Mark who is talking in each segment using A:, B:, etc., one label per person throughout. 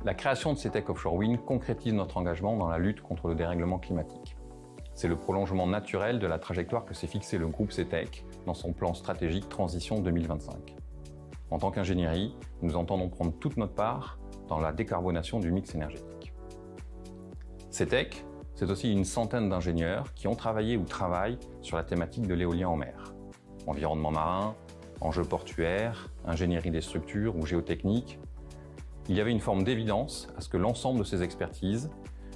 A: La création de CETEC Offshore Wind concrétise notre engagement dans la lutte contre le dérèglement climatique. C'est le prolongement naturel de la trajectoire que s'est fixée le groupe CETEC dans son plan stratégique Transition 2025. En tant qu'ingénierie, nous entendons prendre toute notre part dans la décarbonation du mix énergétique. CETEC, c'est aussi une centaine d'ingénieurs qui ont travaillé ou travaillent sur la thématique de l'éolien en mer. Environnement marin, enjeux portuaires, ingénierie des structures ou géotechnique. Il y avait une forme d'évidence à ce que l'ensemble de ces expertises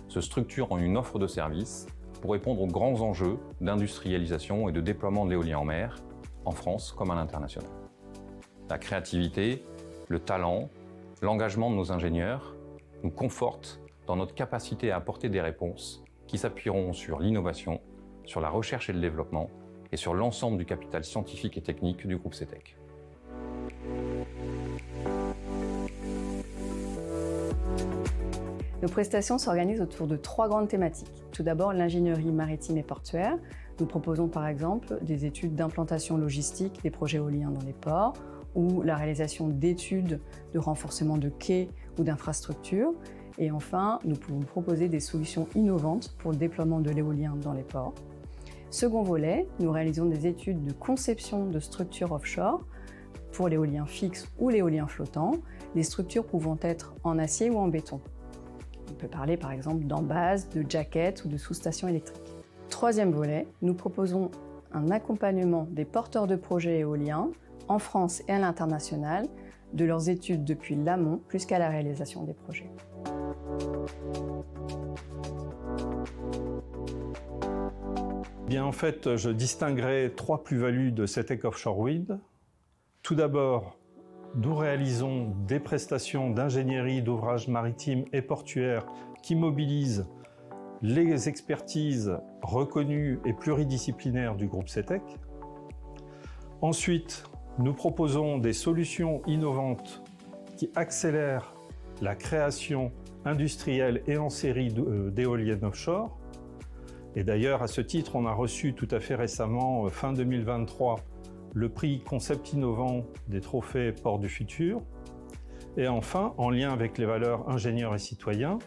A: se structurent en une offre de services pour répondre aux grands enjeux d'industrialisation et de déploiement de l'éolien en mer, en France comme à l'international. La créativité, le talent, l'engagement de nos ingénieurs nous confortent dans notre capacité à apporter des réponses qui s'appuieront sur l'innovation, sur la recherche et le développement et sur l'ensemble du capital scientifique et technique du groupe CETEC.
B: Nos prestations s'organisent autour de 3 grandes thématiques. Tout d'abord, l'ingénierie maritime et portuaire. Nous proposons par exemple des études d'implantation logistique des projets éoliens dans les ports ou la réalisation d'études de renforcement de quais ou d'infrastructures. Et enfin, nous pouvons proposer des solutions innovantes pour le déploiement de l'éolien dans les ports. Second volet, nous réalisons des études de conception de structures offshore pour l'éolien fixe ou l'éolien flottant, les structures pouvant être en acier ou en béton. On peut parler par exemple d'embase, de jacket ou de sous-stations électriques. Troisième volet, nous proposons un accompagnement des porteurs de projets éoliens en France et à l'international, de leurs études depuis l'amont jusqu'à la réalisation des projets.
C: Bien, en fait, je distinguerai 3 plus-values de CETEC Offshore Wind. Tout d'abord, nous réalisons des prestations d'ingénierie d'ouvrages maritimes et portuaires qui mobilisent les expertises reconnues et pluridisciplinaires du groupe CETEC. Ensuite, nous proposons des solutions innovantes qui accélèrent la création industrielle et en série d'éoliennes offshore. Et d'ailleurs, à ce titre, on a reçu tout à fait récemment, fin 2023, le prix Concept innovant des trophées Port du Futur. Et enfin, en lien avec les valeurs ingénieurs et citoyens,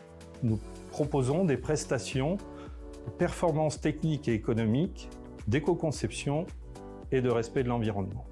C: nous proposons des prestations de performance technique et économique, d'éco-conception et de respect de l'environnement.